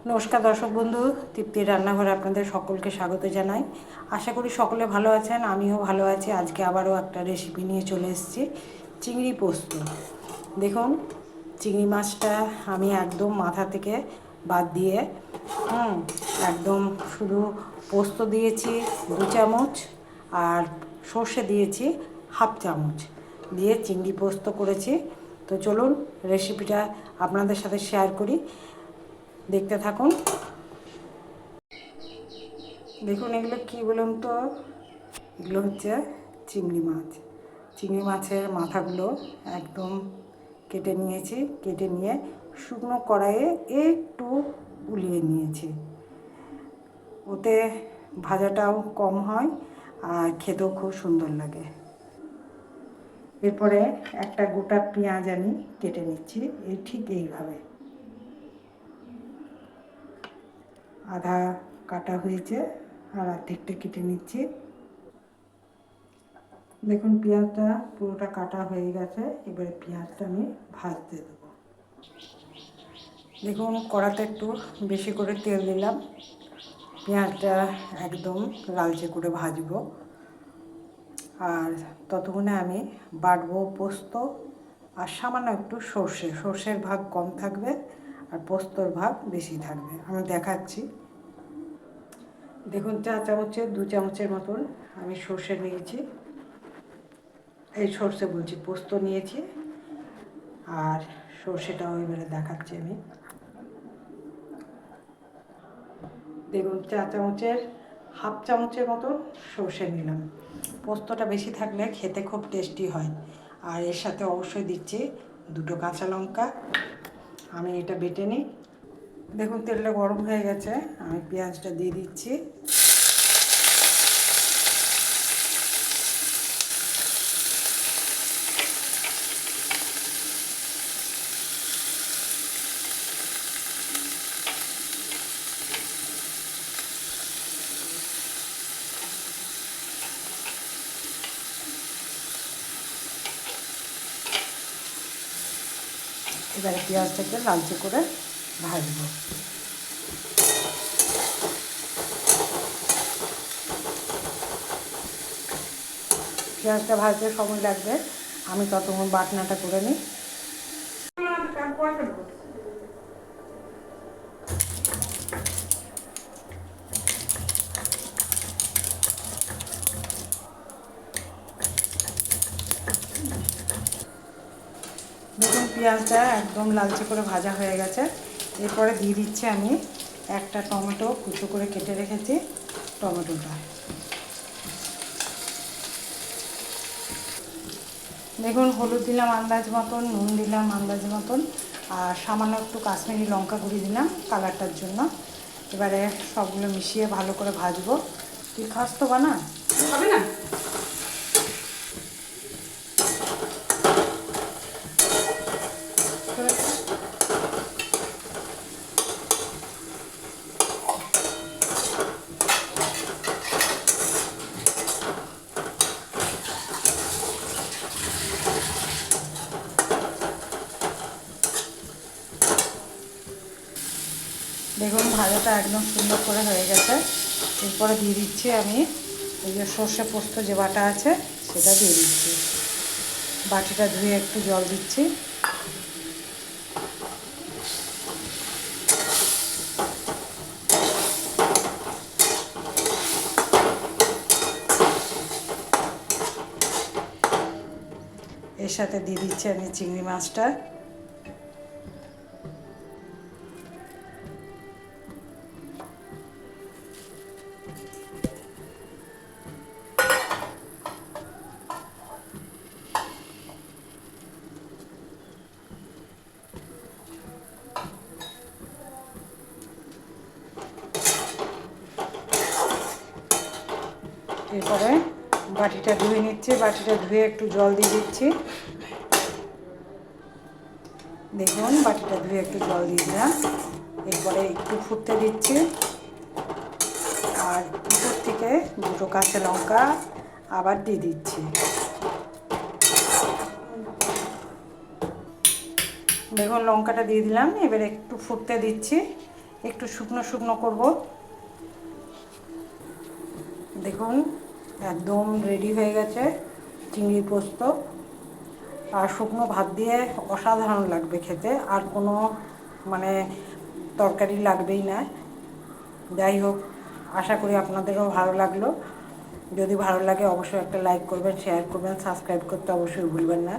নমস্কার দর্শক বন্ধু, তৃপ্তির রান্নাঘরে আপনাদের সকলকে স্বাগত জানাই। আশা করি সকলে ভালো আছেন, আমিও ভালো আছি। আজকে আবারও একটা রেসিপি নিয়ে চলে এসেছি, চিংড়ি পোস্ত। দেখুন, চিংড়ি মাছটা আমি একদম মাথা থেকে বাদ দিয়ে একদম শুধু পোস্ত দিয়েছি 2 চামচ, আর সর্ষে দিয়েছি 1/2 চামচ দিয়ে চিংড়ি পোস্ত করেছি। তো চলুন রেসিপিটা আপনাদের সাথে শেয়ার করি, দেখতে থাকুন। দেখুন, এগুলো কী বলুন তো, এগুলো হচ্ছে চিংড়ি মাছ। চিংড়ি মাছের মাথাগুলো একদম কেটে নিয়েছি, কেটে নিয়ে শুকনো কড়াইয়ে একটু উলিয়ে নিয়েছি। ওতে ভাজাটাও কম হয় আর খেতেও খুব সুন্দর লাগে। এরপরে একটা গোটা পেঁয়াজ আমি কেটে নিচ্ছি, ঠিক এইভাবে। আধা কাটা হয়েছে আর অর্ধেকটা কেটে নিচ্ছি। দেখুন, পেঁয়াজটা পুরোটা কাটা হয়ে গেছে। এবারে পেঁয়াজটা আমি ভাজতে দেবো। দেখুন, কড়াতে একটু বেশি করে তেল দিলাম। পেঁয়াজটা একদম লালচে করে ভাজবো। আর ততক্ষণে আমি বাটবো পোস্ত আর সামান্য একটু সর্ষের ভাগ কম থাকবে আর পোস্তর ভাগ বেশি থাকবে। আমি দেখাচ্ছি। দেখুন, 4 চামচের 2 চামচের মতন আমি সর্ষে নিয়েছি, এই সর্ষে বলছি, পোস্ত নিয়েছি। আর সর্ষেটাও এবারে দেখাচ্ছি আমি। দেখুন, 4 চামচের 1/2 চামচের মতন সর্ষে নিলাম। পোস্তটা বেশি থাকলে খেতে খুব টেস্টি হয়। আর এর সাথে অবশ্যই দিচ্ছি 2 কাঁচা লঙ্কা। আমি এটা বেটে নিই। দেখুন, তেলটা গরম হয়ে গেছে, আমি পেঁয়াজটা দিয়ে দিচ্ছি। এবারে পেঁয়াজটাকে লালচে করে ভাজবো। পেঁয়াজটা ভাজতে সময় লাগবে, আমি ততক্ষণ বাটনাটা করে নিই। দেখুন, পেঁয়াজটা একদম লালচে করে ভাজা হয়ে গেছে। এরপরে দিয়ে দিচ্ছি আমি একটা টমেটো কুচো করে কেটে রেখেছি, টমেটোটা। দেখুন, হলুদ দিলাম আন্দাজ মতন, নুন দিলাম আন্দাজ মতন, আর সামান্য একটু কাশ্মীরি লঙ্কা গুঁড়ি দিলাম কালারটার জন্য। এবারে সবগুলো মিশিয়ে ভালো করে ভাজবো। তুই খাস তো বানা? হবে না? দেখুন, ভাজাটা একদম সুন্দর করে হয়ে গেছে। এরপরে দিয়ে দিচ্ছি আমি ওই যে সর্ষে পোস্ত যে বাটা আছে সেটা দিয়ে দিচ্ছি। বাটিটা ধুয়ে একটু জল দিচ্ছি। এর সাথে দিয়ে দিচ্ছি আমি চিংড়ি মাছটা। এরপরে বাটিটা ধুয়ে নিচ্ছি, বাটিটা ধুয়ে একটু জল দিয়ে দিচ্ছি। দেখুন, বাটিটা ধুয়ে একটু জল দিয়ে দিলাম। এরপরে একটু ফুটতে দিচ্ছি, আর উপর থেকে 2 কাঁচা লঙ্কা আবার দিয়ে দিচ্ছি। দেখুন, লঙ্কাটা দিয়ে দিলাম, এবারে একটু ফুটতে দিচ্ছি। একটু শুকনো শুকনো করব। দেখুন একদম রেডি হয়ে গেছে চিংড়ি পোস্ত। আর শুকনো ভাত দিয়ে অসাধারণ লাগবে খেতে, আর কোনো মানে তরকারি লাগবেই না। যাই হোক, আশা করি আপনাদেরও ভালো লাগলো। যদি ভালো লাগে অবশ্যই একটা লাইক করবেন, শেয়ার করবেন, সাবস্ক্রাইব করতে অবশ্যই ভুলবেন না।